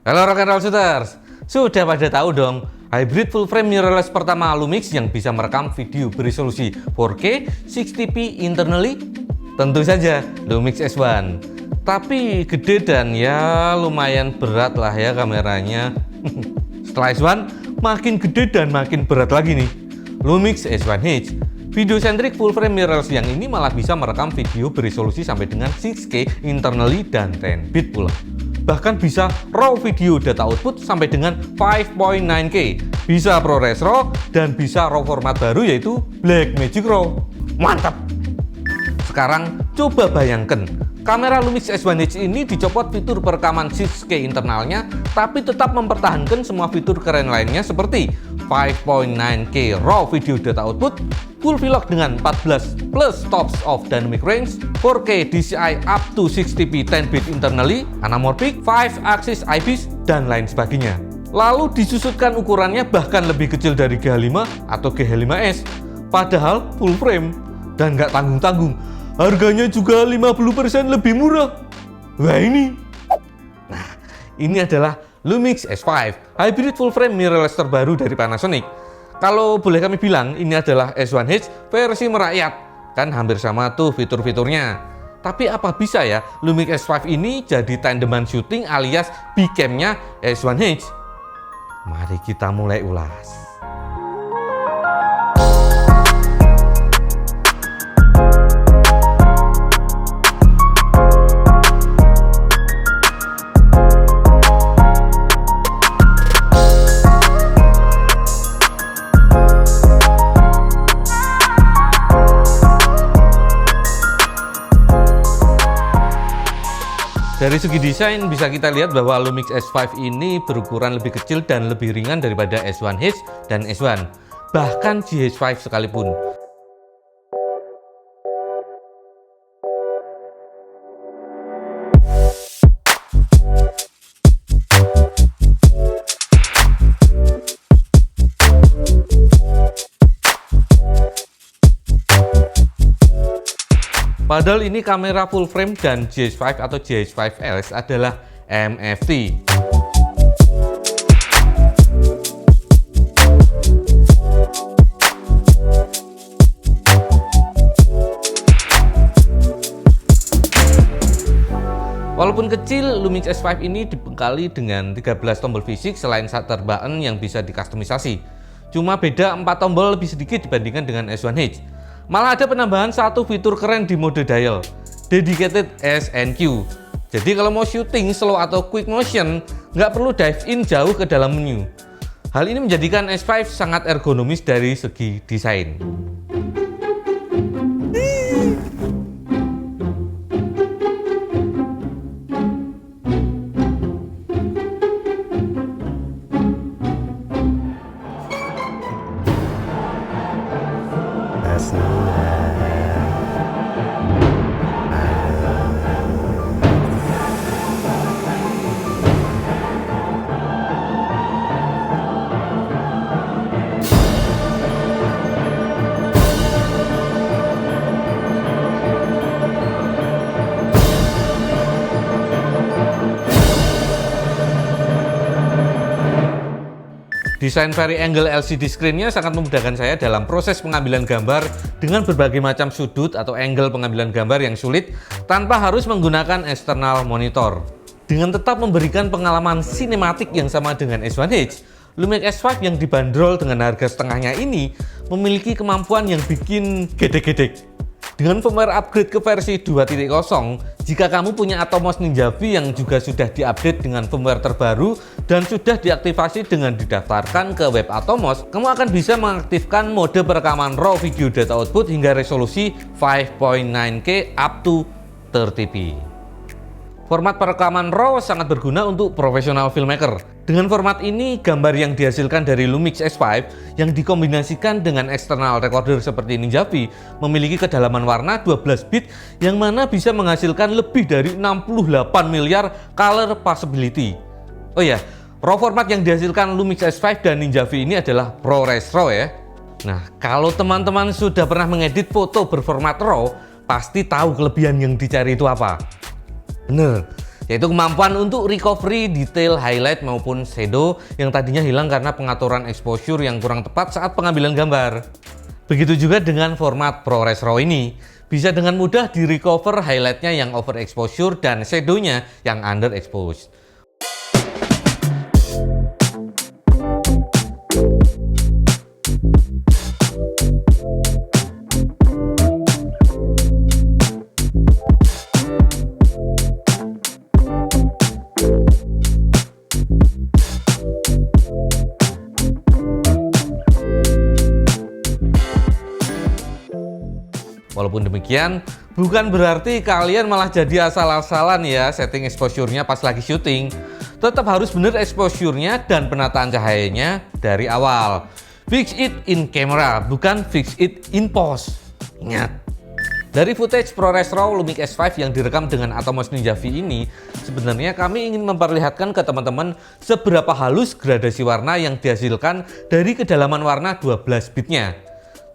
Halo rock and roll shooters, sudah pada tahu dong hybrid full frame mirrorless pertama Lumix yang bisa merekam video beresolusi 4K 60p internally? Tentu saja Lumix S1. Tapi gede dan ya lumayan berat lah ya kameranya. Setelah S1 makin gede dan makin berat lagi nih, Lumix S1H. Video centric full frame mirrorless yang ini malah bisa merekam video beresolusi sampai dengan 6K internally dan 10-bit pula. Bahkan bisa raw video data output sampai dengan 5.9K, bisa ProRes RAW, dan bisa raw format baru yaitu Blackmagic RAW. Mantap! Sekarang coba bayangkan, kamera Lumix S1H ini dicopot fitur perekaman 6K internalnya, tapi tetap mempertahankan semua fitur keren lainnya seperti 5.9K raw video data output, full vlog dengan 14 plus stops of dynamic range, 4K DCI up to 60p 10-bit internally, anamorphic, 5-axis IBIS, dan lain sebagainya. Lalu disusutkan ukurannya bahkan lebih kecil dari G5 atau G5S, padahal full frame. Dan nggak tanggung-tanggung, harganya juga 50% lebih murah. Wah ini. Nah, ini adalah Lumix S5, hybrid full frame mirrorless terbaru dari Panasonic. Kalau boleh kami bilang, ini adalah S1H versi merakyat. Kan hampir sama tuh fitur-fiturnya. Tapi apa bisa ya Lumix S5 ini jadi tandeman syuting alias B-cam-nya S1H? Mari kita mulai ulas. Dari segi desain bisa kita lihat bahwa Lumix S5 ini berukuran lebih kecil dan lebih ringan daripada S1H dan S1, bahkan GH5 sekalipun. Padahal ini kamera full frame dan GH5 atau GH5S adalah MFT. Walaupun kecil, Lumix S5 ini dibekali dengan 13 tombol fisik selain shutter button yang bisa dikustomisasi. Cuma beda 4 tombol lebih sedikit dibandingkan dengan S1H. Malah ada penambahan satu fitur keren di mode dial, Dedicated SNQ. Jadi kalau mau syuting slow atau quick motion, nggak perlu dive in jauh ke dalam menu. Hal ini menjadikan S5 sangat ergonomis dari segi desain. Desain vari-angle LCD screen-nya sangat memudahkan saya dalam proses pengambilan gambar dengan berbagai macam sudut atau angle pengambilan gambar yang sulit tanpa harus menggunakan external monitor. Dengan tetap memberikan pengalaman sinematik yang sama dengan S1H, Lumix S5 yang dibanderol dengan harga setengahnya ini memiliki kemampuan yang bikin gedek-gedek. Dengan firmware upgrade ke versi 2.0, jika kamu punya Atomos Ninja V yang juga sudah diupdate dengan firmware terbaru dan sudah diaktifasi dengan didaftarkan ke web Atomos, kamu akan bisa mengaktifkan mode perekaman RAW video data output hingga resolusi 5.9K up to 30p. Format perekaman RAW sangat berguna untuk profesional filmmaker. Dengan format ini, gambar yang dihasilkan dari Lumix S5 yang dikombinasikan dengan external recorder seperti Ninja V memiliki kedalaman warna 12 bit yang mana bisa menghasilkan lebih dari 68 miliar color possibility. Oh ya, RAW format yang dihasilkan Lumix S5 dan Ninja V ini adalah ProRes RAW ya. Nah, kalau teman-teman sudah pernah mengedit foto berformat RAW, pasti tahu kelebihan yang dicari itu apa. Bener, yaitu kemampuan untuk recovery detail highlight maupun shadow yang tadinya hilang karena pengaturan exposure yang kurang tepat saat pengambilan gambar. Begitu juga dengan format ProRes RAW ini, bisa dengan mudah di recover highlightnya yang overexposure dan shadownya yang underexposed. Walaupun demikian, bukan berarti kalian malah jadi asal-asalan ya setting exposure-nya pas lagi syuting. Tetap harus bener exposure-nya dan penataan cahayanya dari awal. Fix it in camera, bukan fix it in post. Ingat. Dari footage ProRes RAW Lumix S5 yang direkam dengan Atomos Ninja V ini, sebenarnya kami ingin memperlihatkan ke teman-teman seberapa halus gradasi warna yang dihasilkan dari kedalaman warna 12 bitnya.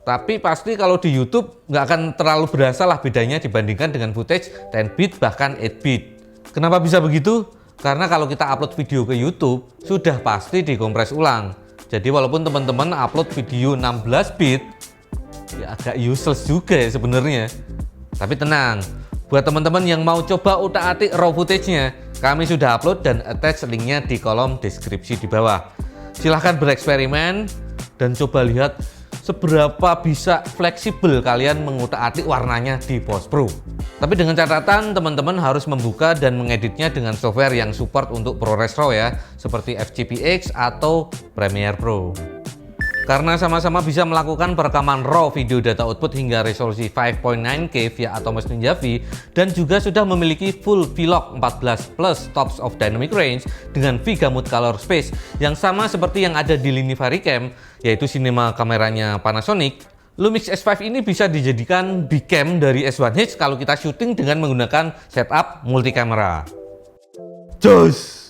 Tapi pasti kalau di YouTube nggak akan terlalu berasa lah bedanya dibandingkan dengan footage 10 bit bahkan 8 bit. Kenapa bisa begitu? Karena kalau kita upload video ke YouTube sudah pasti dikompres ulang. Jadi walaupun teman-teman upload video 16 bit ya agak useless juga ya sebenarnya. Tapi tenang, buat teman-teman yang mau coba utak-atik raw footage-nya, kami sudah upload dan attach linknya di kolom deskripsi di bawah. Silahkan bereksperimen dan coba lihat seberapa bisa fleksibel kalian mengutak-atik warnanya di post pro. Tapi dengan catatan teman-teman harus membuka dan mengeditnya dengan software yang support untuk ProRes RAW ya, seperti FCPX atau Premiere Pro. Karena sama-sama bisa melakukan perekaman RAW video data output hingga resolusi 5.9K via Atomos Ninja V dan juga sudah memiliki full V-Log 14 plus tops of dynamic range dengan V-Gamut color space yang sama seperti yang ada di lini Varicam, yaitu sinema kameranya Panasonic. Lumix S5 ini bisa dijadikan bicam dari S1H kalau kita syuting dengan menggunakan setup multi kamera. Jos!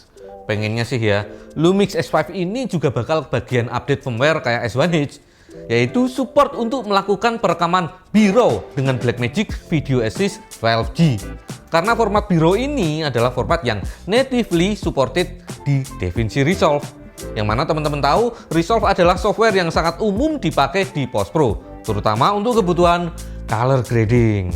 Pengennya sih ya, Lumix S5 ini juga bakal bagian update firmware kayak S1H, yaitu support untuk melakukan perekaman B-RAW dengan Blackmagic Video Assist 12G. Karena format B-RAW ini adalah format yang natively supported di DaVinci Resolve. Yang mana teman-teman tahu, Resolve adalah software yang sangat umum dipakai di post pro, terutama untuk kebutuhan color grading.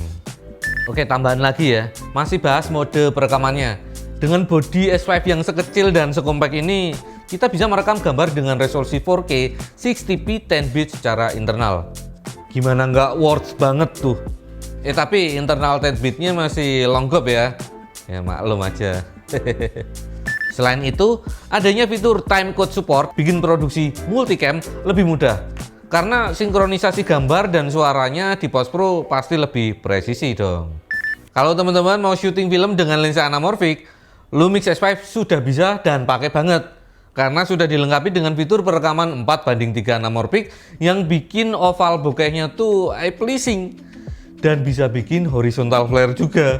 Oke, tambahan lagi ya, masih bahas mode perekamannya. Dengan body S5 yang sekecil dan sekompak ini, kita bisa merekam gambar dengan resolusi 4K 60p 10 bit secara internal. Gimana nggak worth banget tuh? Tapi internal 10 bitnya masih longgop ya. Ya maklum aja. Selain itu, adanya fitur timecode support bikin produksi multicam lebih mudah. Karena sinkronisasi gambar dan suaranya di post pro pasti lebih presisi dong. Kalau teman-teman mau syuting film dengan lensa anamorphic, Lumix S5 sudah bisa dan pakai banget. Karena sudah dilengkapi dengan fitur perekaman 4:3 anamorphic yang bikin oval bokehnya tuh eye pleasing. Dan bisa bikin horizontal flare juga.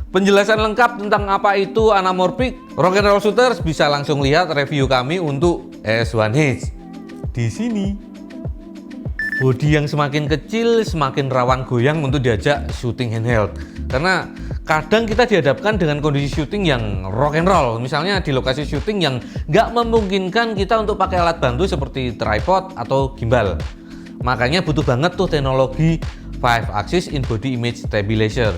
Penjelasan lengkap tentang apa itu anamorphic, rock and roll shooters bisa langsung lihat review kami untuk S1H. Di sini. Bodi yang semakin kecil semakin rawan goyang untuk diajak syuting handheld. Karena kadang kita dihadapkan dengan kondisi syuting yang rock and roll. Misalnya di lokasi syuting yang nggak memungkinkan kita untuk pakai alat bantu seperti tripod atau gimbal. Makanya butuh banget tuh teknologi 5-axis in-body image stabilizer.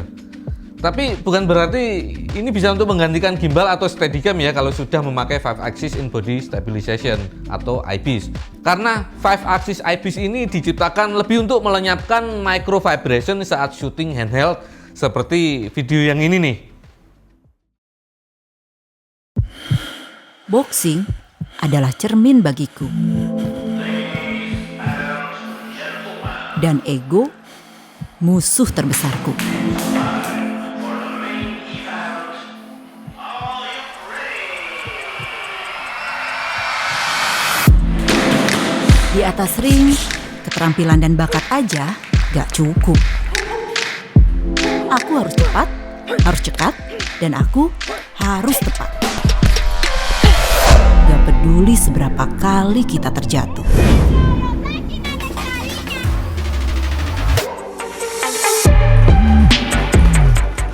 Tapi bukan berarti ini bisa untuk menggantikan gimbal atau steadicam ya kalau sudah memakai 5-axis in-body stabilization atau IBIS. Karena 5-axis IBIS ini diciptakan lebih untuk melenyapkan micro vibration saat syuting handheld seperti video yang ini nih. Boxing adalah cermin bagiku. Dan ego musuh terbesarku. Di atas ring, keterampilan dan bakat aja gak cukup. Aku harus cepat, harus cekat, dan aku harus tepat. Gak peduli seberapa kali kita terjatuh.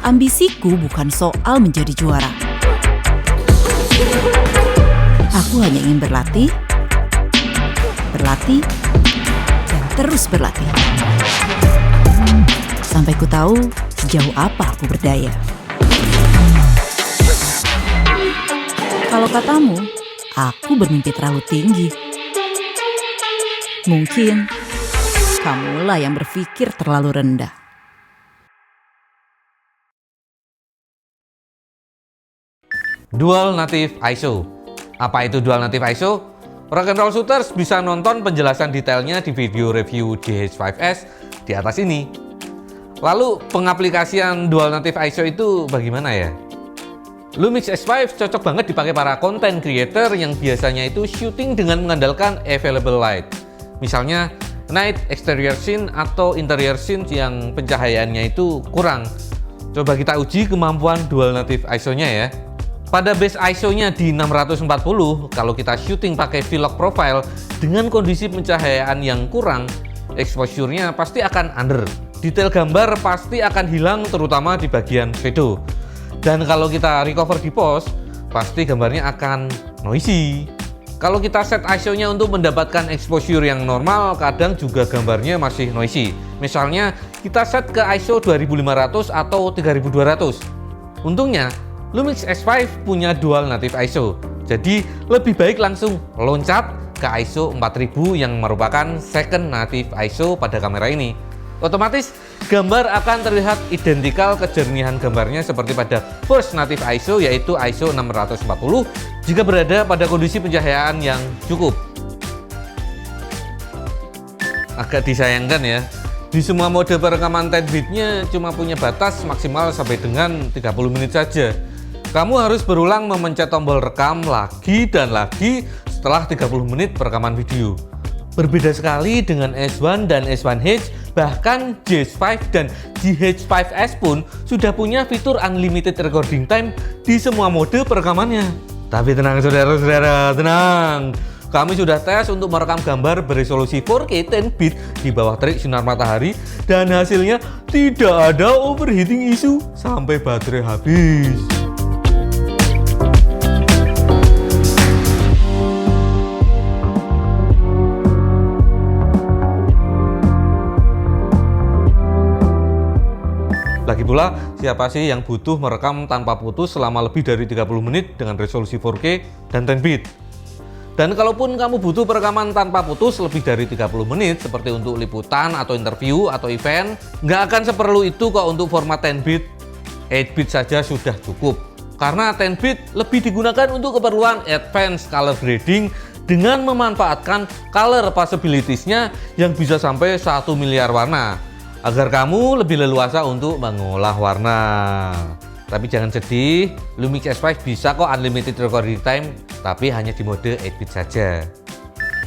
Ambisiku bukan soal menjadi juara, Aku hanya ingin berlatih, dan terus berlatih. Sampai ku tahu sejauh apa aku berdaya. Kalau katamu, aku bermimpi terlalu tinggi. Mungkin kamulah yang berpikir terlalu rendah. Dual Native ISO. Apa itu Dual Native ISO? Rock'n'Roll Shooters bisa nonton penjelasan detailnya di video review GH5S di atas ini. Lalu pengaplikasian Dual Native ISO itu bagaimana ya? Lumix S5 cocok banget dipakai para content creator yang biasanya itu syuting dengan mengandalkan available light. Misalnya night exterior scene atau interior scene yang pencahayaannya itu kurang. Coba kita uji kemampuan Dual Native ISO-nya ya. Pada base ISO-nya di 640, kalau kita syuting pakai vlog profile dengan kondisi pencahayaan yang kurang, exposure-nya pasti akan under. Detail gambar pasti akan hilang terutama di bagian shadow. Dan kalau kita recover di post, pasti gambarnya akan noisy. Kalau kita set ISO-nya untuk mendapatkan exposure yang normal, kadang juga gambarnya masih noisy. Misalnya, kita set ke ISO 2500 atau 3200. Untungnya, Lumix S5 punya Dual Native ISO, jadi lebih baik langsung loncat ke ISO 4000 yang merupakan second native ISO pada kamera ini. Otomatis gambar akan terlihat identikal kejernihan gambarnya seperti pada first native ISO, yaitu ISO 640 jika berada pada kondisi pencahayaan yang cukup. Agak disayangkan ya, di semua mode perekaman 10-bitnya cuma punya batas maksimal sampai dengan 30 menit saja. Kamu harus berulang memencet tombol rekam lagi dan lagi setelah 30 menit perekaman video. Berbeda sekali dengan S1 dan S1H, bahkan GH5 dan GH5S pun sudah punya fitur unlimited recording time di semua mode perekamannya. Tapi tenang saudara-saudara, tenang. Kami sudah tes untuk merekam gambar beresolusi 4K 10-bit di bawah terik sinar matahari dan hasilnya tidak ada overheating issue sampai baterai habis. Lagi pula, siapa sih yang butuh merekam tanpa putus selama lebih dari 30 menit dengan resolusi 4K dan 10-bit? Dan kalaupun kamu butuh perekaman tanpa putus lebih dari 30 menit seperti untuk liputan atau interview atau event, nggak akan seperlu itu kok untuk format 10-bit. 8-bit saja sudah cukup. Karena 10-bit lebih digunakan untuk keperluan advanced color grading dengan memanfaatkan color possibilities-nya yang bisa sampai 1 miliar warna. Agar kamu lebih leluasa untuk mengolah warna. Tapi jangan sedih, Lumix S5 bisa kok unlimited recording time, tapi hanya di mode 8-bit saja.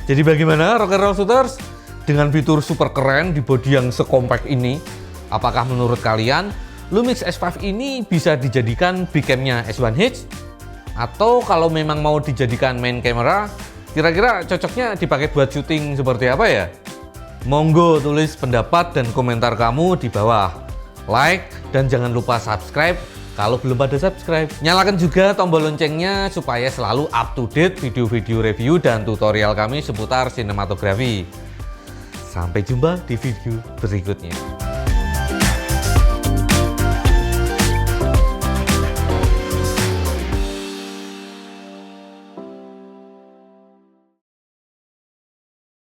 Jadi bagaimana Rock'n'Roll Shooters? Dengan fitur super keren di bodi yang sekompak ini, apakah menurut kalian Lumix S5 ini bisa dijadikan big cam-nya S1H? Atau kalau memang mau dijadikan main camera, kira-kira cocoknya dipakai buat syuting seperti apa ya? Monggo tulis pendapat dan komentar kamu di bawah. Like dan jangan lupa subscribe kalau belum pada subscribe. Nyalakan juga tombol loncengnya supaya selalu up to date video-video review dan tutorial kami seputar sinematografi. Sampai jumpa di video berikutnya.